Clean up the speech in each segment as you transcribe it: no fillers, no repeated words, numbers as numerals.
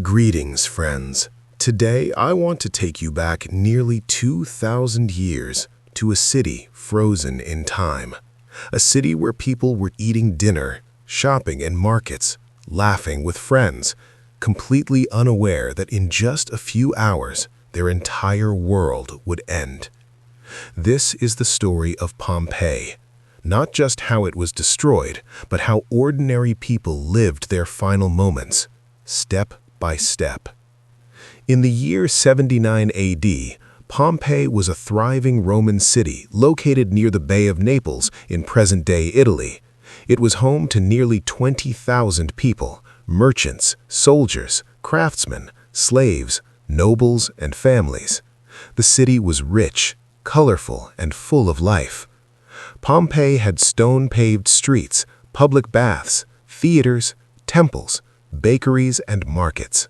Greetings, friends. Today, I want to take you back nearly 2,000 years to a city frozen in time. A city where people were eating dinner, shopping in markets, laughing with friends, completely unaware that in just a few hours, their entire world would end. This is the story of Pompeii. Not just how it was destroyed, but how ordinary people lived their final moments, step by step. In the year 79 AD, Pompeii was a thriving Roman city located near the Bay of Naples in present-day Italy. It was home to nearly 20,000 people, merchants, soldiers, craftsmen, slaves, nobles, and families. The city was rich, colorful, and full of life. Pompeii had stone-paved streets, public baths, theaters, temples, bakeries, and markets.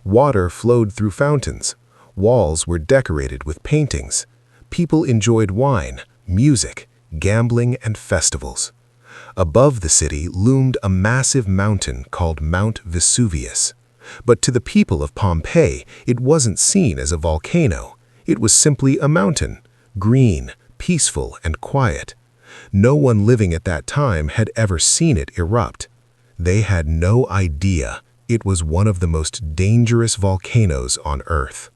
Water flowed through fountains. Walls were decorated with paintings. People enjoyed wine, music, gambling, and festivals. Above the city loomed a massive mountain called Mount Vesuvius. But to the people of Pompeii, it wasn't seen as a volcano. It was simply a mountain, green, peaceful, and quiet. No one living at that time had ever seen it erupt. They had no idea it was one of the most dangerous volcanoes on Earth.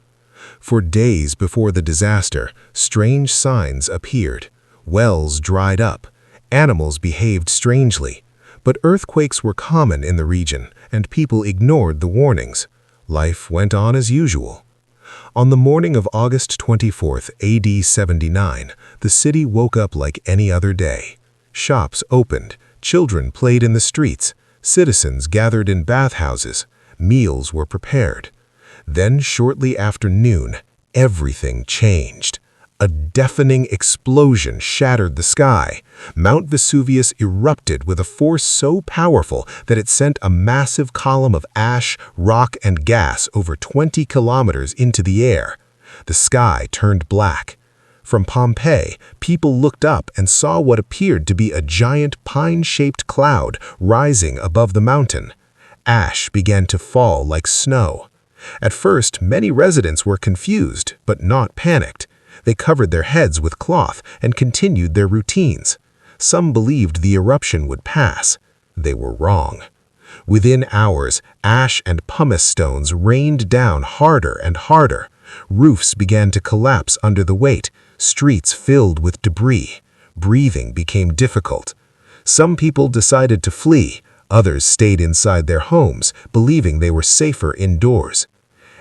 For days before the disaster, strange signs appeared. Wells dried up. Animals behaved strangely. But earthquakes were common in the region, and people ignored the warnings. Life went on as usual. On the morning of August 24th, AD 79, the city woke up like any other day. Shops opened, children played in the streets, citizens gathered in bathhouses, meals were prepared. Then, shortly after noon, everything changed. A deafening explosion shattered the sky. Mount Vesuvius erupted with a force so powerful that it sent a massive column of ash, rock, and gas over 20 kilometers into the air. The sky turned black. From Pompeii, people looked up and saw what appeared to be a giant pine-shaped cloud rising above the mountain. Ash began to fall like snow. At first, many residents were confused, but not panicked. They covered their heads with cloth and continued their routines. Some believed the eruption would pass. They were wrong. Within hours, ash and pumice stones rained down harder and harder. Roofs began to collapse under the weight. Streets filled with debris. Breathing became difficult. Some people decided to flee. Others stayed inside their homes, believing they were safer indoors.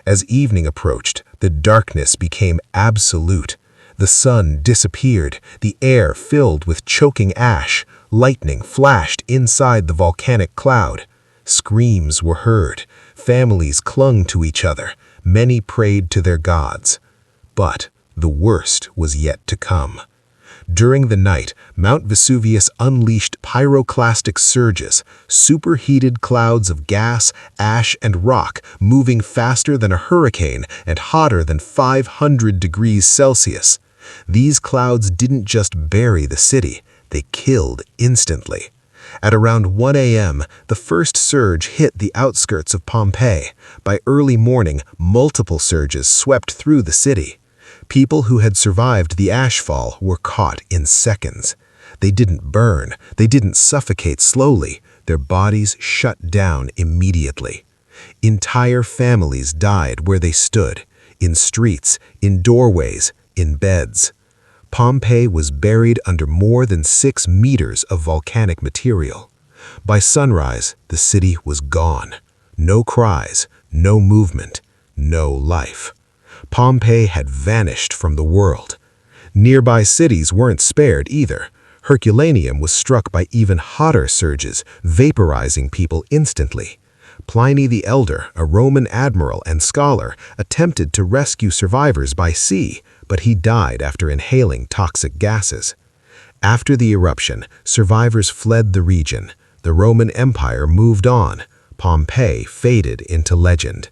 As evening approached, the darkness became absolute. The sun disappeared, the air filled with choking ash. Lightning flashed inside the volcanic cloud. Screams were heard. Families clung to each other. Many prayed to their gods. But the worst was yet to come. During the night, Mount Vesuvius unleashed pyroclastic surges, superheated clouds of gas, ash, and rock moving faster than a hurricane and hotter than 500 degrees Celsius. These clouds didn't just bury the city, they killed instantly. At around 1 a.m., the first surge hit the outskirts of Pompeii. By early morning, multiple surges swept through the city. People who had survived the ashfall were caught in seconds. They didn't burn, they didn't suffocate slowly, their bodies shut down immediately. Entire families died where they stood, in streets, in doorways, in beds. Pompeii was buried under more than 6 meters of volcanic material. By sunrise, the city was gone. No cries, no movement, no life. Pompeii had vanished from the world. Nearby cities weren't spared either. Herculaneum was struck by even hotter surges, vaporizing people instantly. Pliny the Elder, a Roman admiral and scholar, attempted to rescue survivors by sea, but he died after inhaling toxic gases. After the eruption, survivors fled the region. The Roman Empire moved on. Pompeii faded into legend.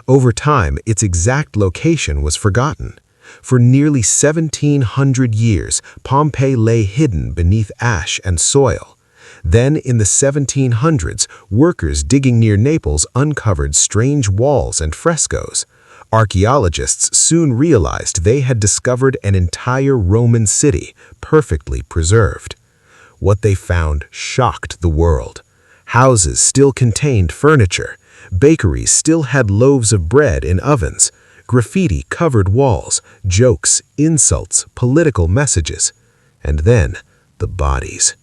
Over time, its exact location was forgotten. For nearly 1,700 years, Pompeii lay hidden beneath ash and soil. Then, in the 1700s, workers digging near Naples uncovered strange walls and frescoes. Archaeologists soon realized they had discovered an entire Roman city, perfectly preserved. What they found shocked the world. Houses still contained furniture. Bakeries still had loaves of bread in ovens. Graffiti covered walls, jokes, insults, political messages. And then, the bodies.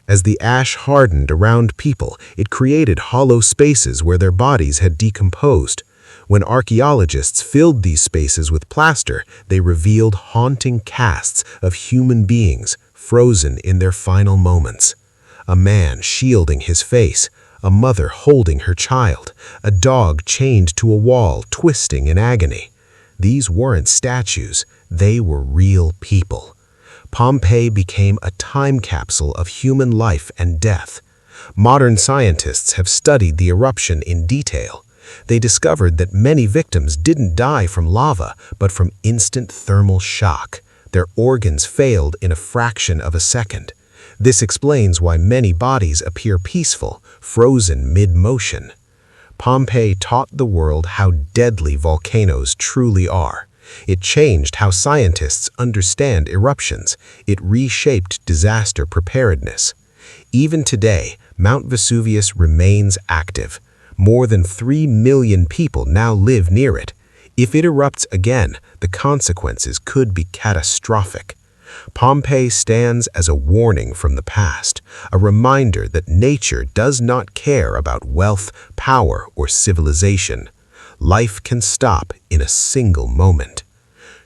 As the ash hardened around people, it created hollow spaces where their bodies had decomposed. When archaeologists filled these spaces with plaster, they revealed haunting casts of human beings frozen in their final moments. A man shielding his face, a mother holding her child, a dog chained to a wall twisting in agony. These weren't statues, they were real people. Pompeii became a time capsule of human life and death. Modern scientists have studied the eruption in detail. They discovered that many victims didn't die from lava, but from instant thermal shock. Their organs failed in a fraction of a second. This explains why many bodies appear peaceful, frozen mid-motion. Pompeii taught the world how deadly volcanoes truly are. It changed how scientists understand eruptions. It reshaped disaster preparedness. Even today, Mount Vesuvius remains active. More than 3 million people now live near it. If it erupts again, the consequences could be catastrophic. Pompeii stands as a warning from the past, a reminder that nature does not care about wealth, power, or civilization. Life can stop in a single moment.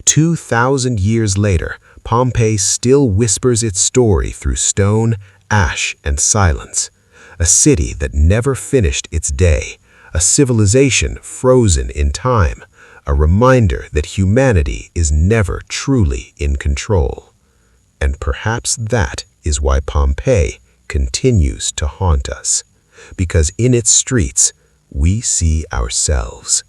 2,000 years later, Pompeii still whispers its story through stone, ash, and silence. A city that never finished its day, a civilization frozen in time, a reminder that humanity is never truly in control. And perhaps that is why Pompeii continues to haunt us, because in its streets we see ourselves.